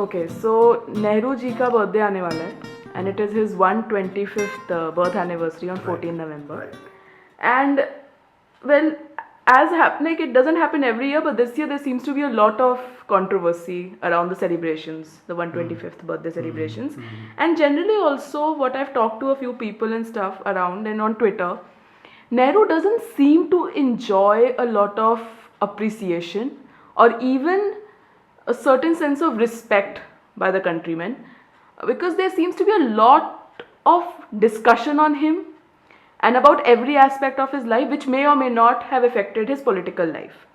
Okay, so Nehru ji का birthday आने वाला है and it is his 125th birth anniversary on 14 November. Right. And well, as happening, it doesn't happen every year, but this year there seems to be a lot of controversy around the celebrations, the 125th birthday celebrations. And generally also what I've talked to a few people and stuff around and on Twitter, Nehru doesn't seem to enjoy a lot of appreciation or even a certain sense of respect by the countrymen, because there seems to be a lot of discussion on him and about every aspect of his life, which may or may not have affected his political life.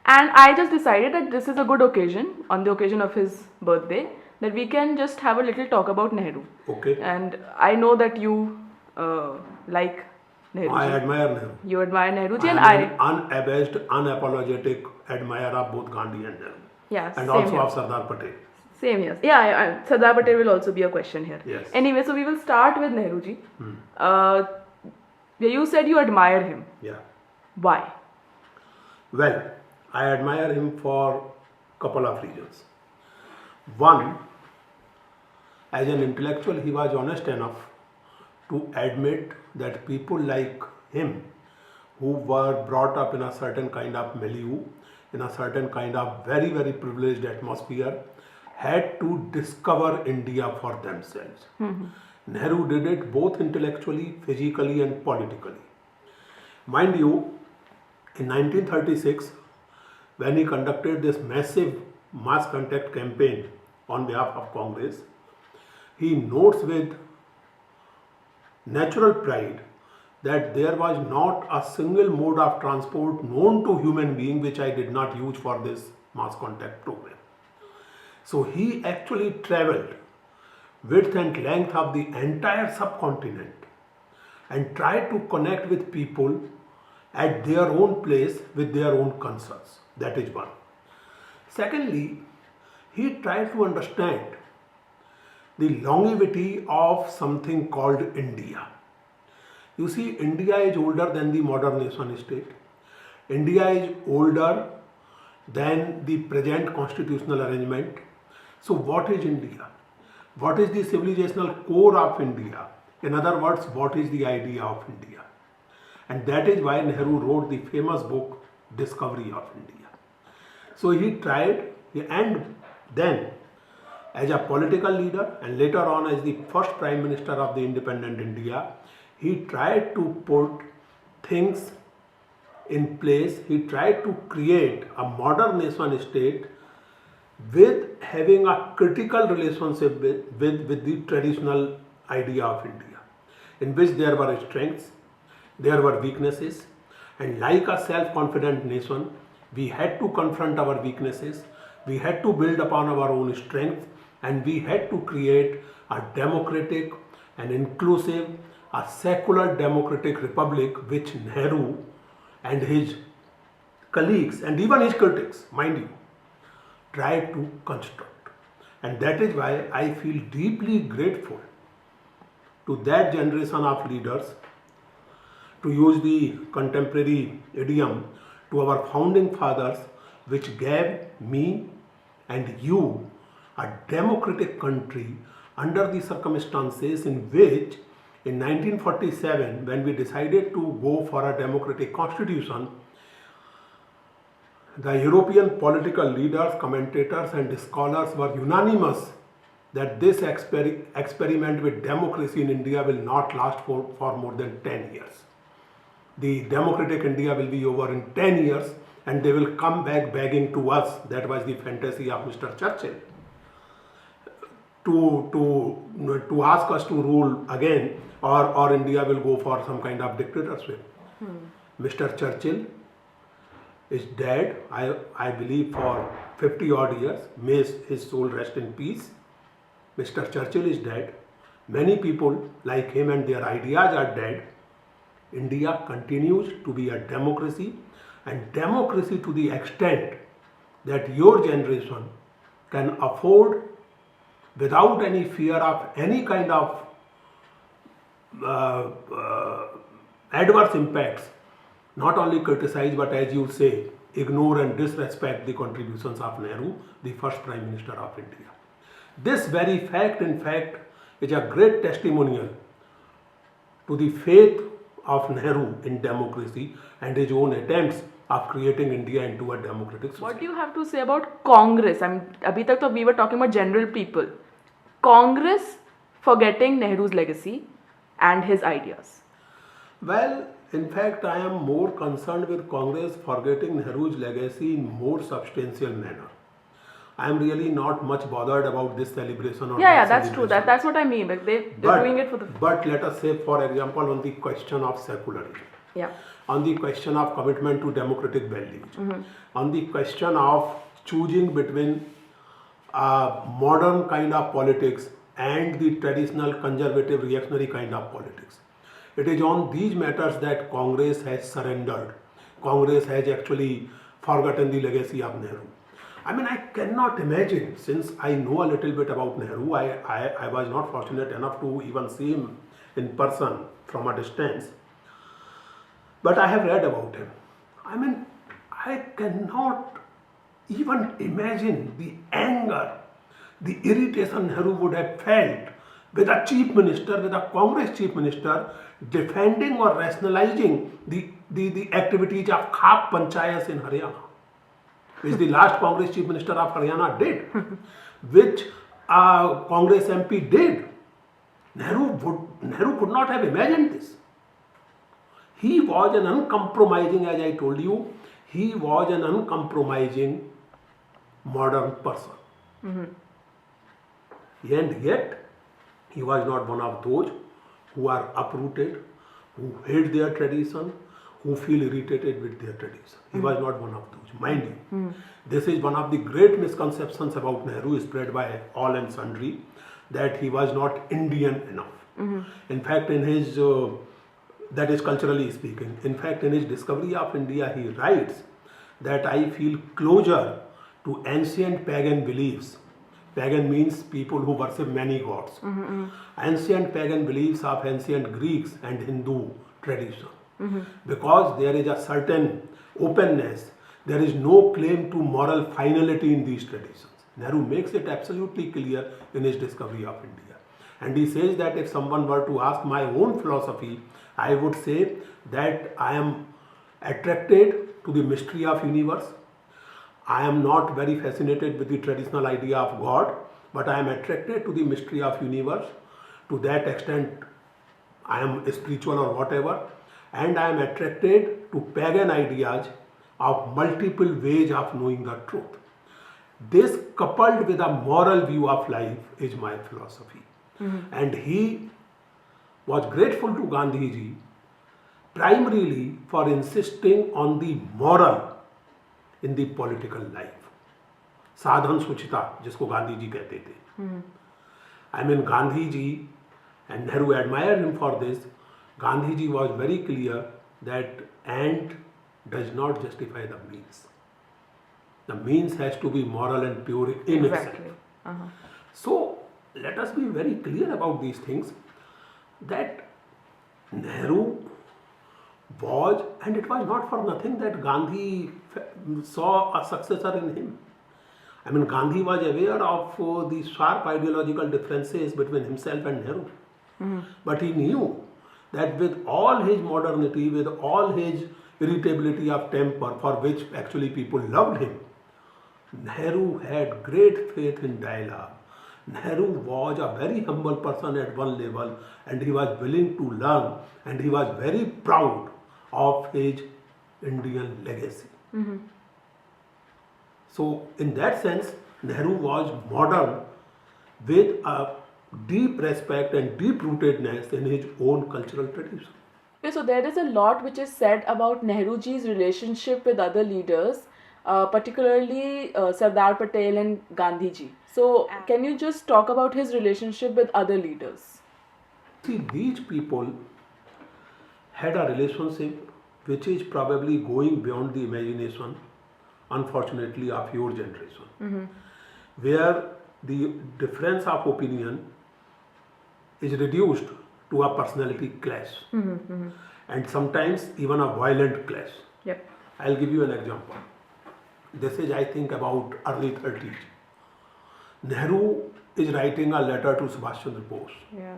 And I just decided that this is a good occasion, on the occasion of his birthday, that we can just have a little talk about Nehru. Okay. And I know that you like Nehru. I admire Nehru. You admire Nehruji, and I am an unabashed, unapologetic admirer of both Gandhi and Nehru. Yeah, And same also here. of Sardar Patel. Same here. Yeah, Sardar Patel will also be a question here. Yes. Anyway, so we will start with Nehruji. You said you admire him. Yeah. Why? Well, I admire him for a couple of reasons. One, as an intellectual, he was honest enough to admit that people like him, who were brought up in a certain kind of milieu, in a certain kind of very, very privileged atmosphere, had to discover India for themselves. Nehru did it both intellectually, physically and politically. Mind you, in 1936, when he conducted this massive mass contact campaign on behalf of Congress, he notes with natural pride that there was not a single mode of transport known to human being which I did not use for this mass contact program. So he actually traveled width and length of the entire subcontinent and tried to connect with people at their own place with their own concerns. That is one. Secondly, he tried to understand the longevity of something called India. You see, India is older than the modern nation state. India is older than the present constitutional arrangement. So what is India? What is the civilizational core of India? In other words, what is the idea of India? And that is why Nehru wrote the famous book, Discovery of India. So he tried, and then as a political leader and later on as the first Prime Minister of the independent India, he tried to put things in place. He tried to create a modern nation state with having a critical relationship with the traditional idea of India, in which there were strengths, there were weaknesses, and like a self-confident nation, we had to confront our weaknesses, we had to build upon our own strengths, and we had to create a democratic and inclusive, a secular democratic republic which Nehru and his colleagues and even his critics, mind you, tried to construct. And that is why I feel deeply grateful to that generation of leaders, to use the contemporary idiom, to our founding fathers, which gave me and you a democratic country under the circumstances in which in 1947, when we decided to go for a democratic constitution, the European political leaders, commentators and scholars were unanimous that this experiment with democracy in India will not last for more than 10 years. The democratic India will be over in 10 years and they will come back begging to us. That was the fantasy of Mr. Churchill. To ask us to rule again, or India will go for some kind of dictatorship. Mr. Churchill is dead, I believe, for 50 odd years. May his soul rest in peace. Mr. Churchill is dead. Many people like him and their ideas are dead. India continues to be a democracy, and democracy to the extent that your generation can afford, without any fear of any kind of adverse impacts, not only criticize but, as you say, ignore and disrespect the contributions of Nehru, the first Prime Minister of India. This very fact, in fact, is a great testimonial to the faith of Nehru in democracy and his own attempts of creating India into a democratic society. What do you have to say about Congress? I mean, abhi tak to we were talking about general people. Congress forgetting Nehru's legacy and his ideas. Well, in fact, I am more concerned with Congress forgetting Nehru's legacy in more substantial manner. I am really not much bothered about this celebration or Yeah, that that's true. celebration. That's what I mean. Like they're doing it for the. But let us say, for example, on the question of secularism, Yeah. on the question of commitment to democratic values, on the question of choosing between modern kind of politics and the traditional conservative reactionary kind of politics. It is on these matters that Congress has surrendered. Congress has actually forgotten the legacy of Nehru. I mean, I cannot imagine, since I know a little bit about Nehru, I was not fortunate enough to even see him in person from a distance. But I have read about him. I mean, I cannot even imagine the anger, the irritation Nehru would have felt with a chief minister, with a Congress chief minister, defending or rationalizing the activities of Khap Panchayats in Haryana, which the last Congress chief minister of Haryana did, which Congress MP did. Nehru could not have imagined this. He was an uncompromising, as I told you, he was an uncompromising modern person. And yet, he was not one of those who are uprooted, who hate their tradition, who feel irritated with their tradition. He was not one of those, mind you. This is one of the great misconceptions about Nehru spread by all and sundry, that he was not Indian enough. In fact, in his, that is culturally speaking, in fact, in his discovery of India, he writes that I feel closer to ancient pagan beliefs. Pagan means people who worship many gods. Ancient pagan beliefs of ancient Greeks and Hindu tradition. Because there is a certain openness, there is no claim to moral finality in these traditions. Nehru makes it absolutely clear in his discovery of India. And he says that if someone were to ask my own philosophy, I would say that I am attracted to the mystery of universe. I am not very fascinated with the traditional idea of God, but I am attracted to the mystery of universe. To that extent, I am spiritual or whatever, and I am attracted to pagan ideas of multiple ways of knowing the truth. This, coupled with a moral view of life, is my philosophy. And he was grateful to Gandhiji primarily for insisting on the moral in the political life. Sadhan Suchita, जिसको गांधी जी कहते थे. I mean, Gandhi ji, and Nehru admired him for this. Gandhi ji was very clear that end does not justify the means. The means has to be moral and pure in itself. So let us be very clear about these things, that Nehru was, and it was not for nothing that Gandhi saw a successor in him. I mean, Gandhi was aware of the sharp ideological differences between himself and Nehru. But he knew that with all his modernity, with all his irritability of temper, for which actually people loved him, Nehru had great faith in dialogue. Nehru was a very humble person at one level, and he was willing to learn, and he was very proud of his Indian legacy. So in that sense, Nehru was modern with a deep respect and deep rootedness in his own cultural tradition. Okay, so there is a lot which is said about Nehruji's relationship with other leaders, particularly Sardar Patel and Gandhiji. So can you just talk about his relationship with other leaders? See, these people had a relationship which is probably going beyond the imagination, unfortunately, of your generation, where the difference of opinion is reduced to a personality clash, and sometimes even a violent clash. Yep. I'll give you an example. This is, I think, about early 30s. Nehru is writing a letter to Subhash Chandra Bose, Yeah.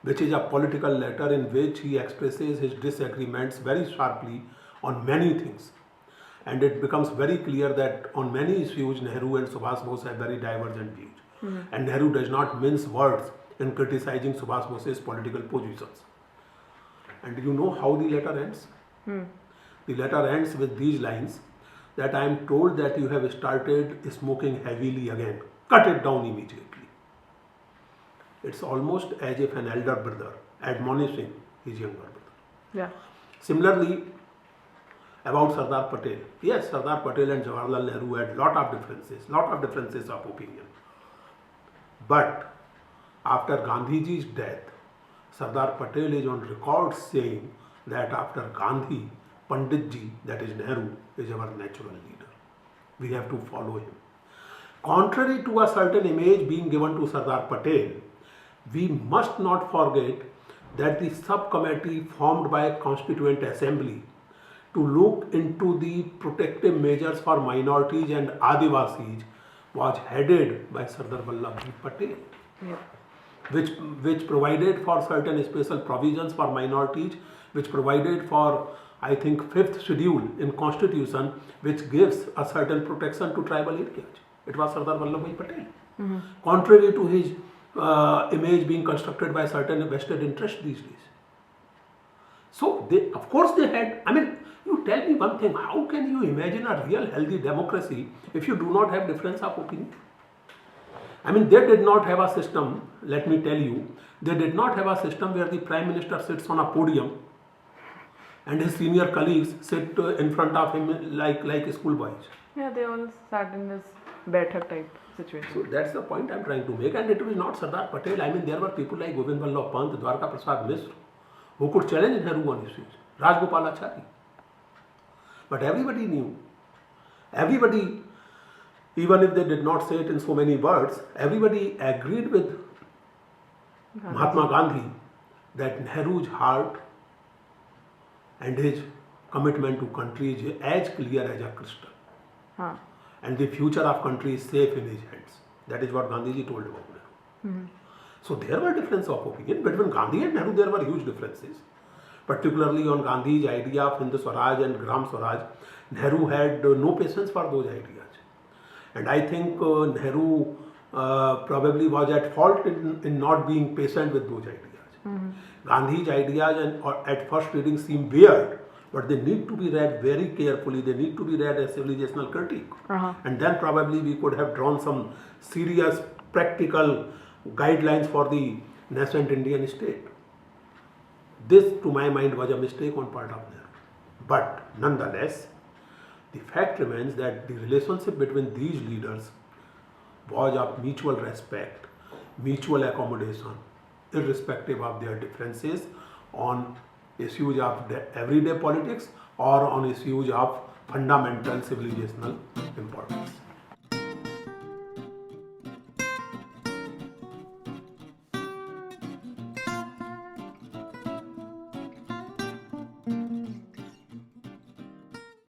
which is a political letter in which he expresses his disagreements very sharply on many things. And it becomes very clear that on many issues, Nehru and Subhash Bose have very divergent views. And Nehru does not mince words in criticizing Subhash Bose's political positions. And do you know how the letter ends? The letter ends with these lines that I am told that you have started smoking heavily again. Cut it down immediately. It's almost as if an elder brother admonishing his younger brother. Yeah. Similarly, about Sardar Patel. Yes, Sardar Patel and Jawaharlal Nehru had lot of differences of opinion. But after Gandhiji's death, Sardar Patel is on record saying that after Gandhi, Pandit Ji, that is Nehru, is our natural leader. We have to follow him. Contrary to a certain image being given to Sardar Patel, we must not forget that the subcommittee formed by a constituent assembly to look into the protective measures for minorities and Adivasis was headed by Sardar Vallabhbhai Patel, Yeah. which provided for certain special provisions for minorities, which provided for, I think, 5th schedule in constitution, which gives a certain protection to tribal areas. It was Sardar Vallabhbhai Patel. Contrary to his image being constructed by certain vested interests these days. So, of course they had, you tell me one thing, how can you imagine a real healthy democracy if you do not have difference of opinion? They did not have a system, let me tell you, they did not have a system where the Prime Minister sits on a podium and his senior colleagues sit in front of him like schoolboys. Yeah, they all sat in this Baitak type So situation. that's the point I'm trying to make, and it was not Sardar Patel. There were people like Govind Vallabh Pant, Dwarka Prasad Misra, who could challenge Nehru on issues, Rajgopalachari. But everybody knew, even if they did not say it in so many words, everybody agreed with Mahatma Gandhi that Nehru's heart and his commitment to country is as clear as a crystal. Huh. And the future of country is safe in his hands. That is what Gandhiji told about Nehru. So there were differences of opinion. Between Gandhi and Nehru, there were huge differences. Particularly on Gandhi's idea of Hindu Swaraj and Gram Swaraj, Nehru had no patience for those ideas. And I think Nehru probably was at fault in not being patient with those ideas. Gandhi's ideas at first reading seem weird, but they need to be read very carefully. They need to be read as civilizational critique. And then probably we could have drawn some serious practical guidelines for the nascent Indian state. This, to my mind, was a mistake on part of Nehru. But nonetheless, the fact remains that the relationship between these leaders was of mutual respect, mutual accommodation, irrespective of their differences on issues of everyday politics or on issues of fundamental civilizational importance.